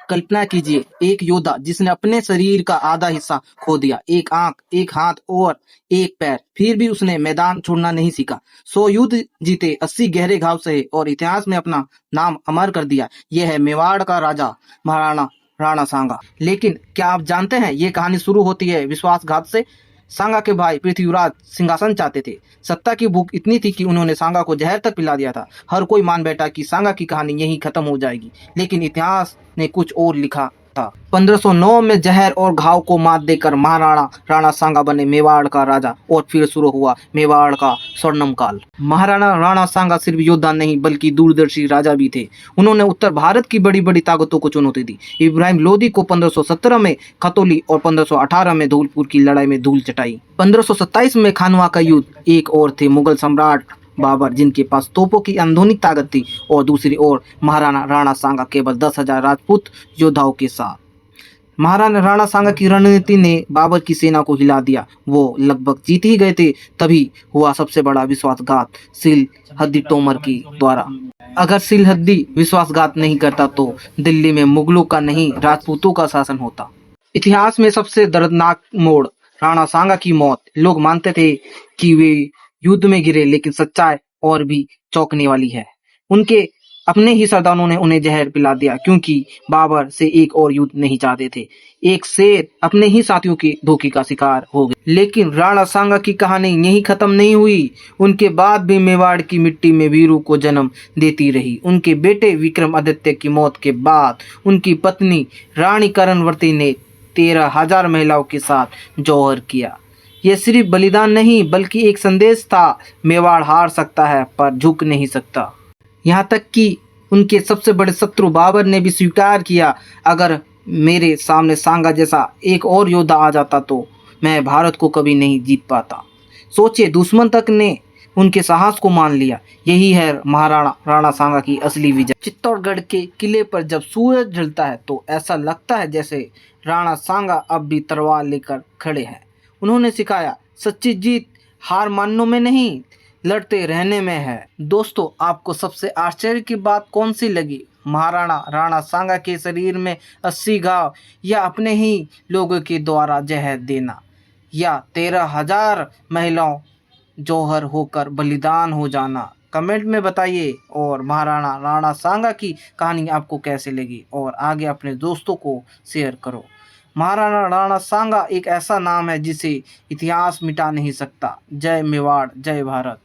कल्पना कीजिए, एक योद्धा जिसने अपने शरीर का आधा हिस्सा खो दिया, एक आंख, एक हाथ और एक पैर, फिर भी उसने मैदान छोड़ना नहीं सीखा। 100 युद्ध जीते, 80 गहरे घाव सहे और इतिहास में अपना नाम अमर कर दिया। यह है मेवाड़ का राजा महाराणा राणा सांगा। लेकिन क्या आप जानते हैं, ये कहानी शुरू होती है विश्वासघात से। सांगा के भाई पृथ्वीराज सिंहासन चाहते थे। सत्ता की भूख इतनी थी कि उन्होंने सांगा को जहर तक पिला दिया था। हर कोई मान बैठा कि सांगा की कहानी यहीं खत्म हो जाएगी, लेकिन इतिहास ने कुछ और लिखा था। 1509 में जहर और घाव को मात देकर महाराणा राणा सांगा बने मेवाड़ का राजा और फिर शुरू हुआ मेवाड़ का स्वर्णिम काल। महाराणा राणा सांगा सिर्फ योद्धा नहीं बल्कि दूरदर्शी राजा भी थे। उन्होंने उत्तर भारत की बड़ी बड़ी ताकतों को चुनौती दी। इब्राहिम लोदी को 1517 में खतौली और 1518 में धौलपुर की लड़ाई में धूल चटाई। 1527 में खानवा का युद्ध। एक और थे मुगल सम्राट बाबर, जिनके पास तोपों की अंधुनिक ताकत थी, और दूसरी ओर महाराणा राणा सांगा केवल 10,000 राजपूत योद्धाओं के साथ। महाराणा राणा सांगा की रणनीति ने बाबर की सेना को हिला दिया। वो लगभग जीत ही गए थे, तभी हुआ सबसे बड़ा विश्वासघात सिलहद्दी तोमर के द्वारा। अगर सिलहद्दी विश्वासघात नहीं करता तो दिल्ली में मुगलों का नहीं राजपूतों का शासन होता। इतिहास में सबसे दर्दनाक मोड़, राणा सांगा की मौत। लोग मानते थे कि वे युद्ध में गिरे, लेकिन सच्चाई और भी चौंकने वाली है। उनके अपने ही सरदारों ने उन्हें जहर पिला दिया, क्योंकि बाबर से एक और युद्ध नहीं चाहते थे। एक शेर अपने ही साथियों की धोखे का शिकार हो गए। लेकिन राणा सांगा की कहानी यहीं खत्म नहीं हुई। उनके बाद भी मेवाड़ की मिट्टी में वीरों को जन्म देती रही। उनके बेटे विक्रमादित्य की मौत के बाद उनकी पत्नी रानी कर्णवती ने 13,000 महिलाओं के साथ जौहर किया। यह सिर्फ बलिदान नहीं बल्कि एक संदेश था, मेवाड़ हार सकता है पर झुक नहीं सकता। यहाँ तक कि उनके सबसे बड़े शत्रु बाबर ने भी स्वीकार किया, अगर मेरे सामने सांगा जैसा एक और योद्धा आ जाता तो मैं भारत को कभी नहीं जीत पाता। सोचिए, दुश्मन तक ने उनके साहस को मान लिया। यही है महाराणा राणा सांगा की असली विजय। चित्तौड़गढ़ के किले पर जब सूरज ढलता है तो ऐसा लगता है जैसे राणा सांगा अब भी तलवार लेकर खड़े हैं। उन्होंने सिखाया, सच्ची जीत हार मानने में नहीं, लड़ते रहने में है। दोस्तों, आपको सबसे आश्चर्य की बात कौन सी लगी? महाराणा राणा सांगा के शरीर में 80 घाव, या अपने ही लोगों के द्वारा जहर देना, या 13,000 महिलाओं जौहर होकर बलिदान हो जाना? कमेंट में बताइए। और महाराणा राणा सांगा की कहानी आपको कैसे लगी, और आगे अपने दोस्तों को शेयर करो। महाराणा राणा सांगा एक ऐसा नाम है जिसे इतिहास मिटा नहीं सकता। जय मेवाड़, जय भारत।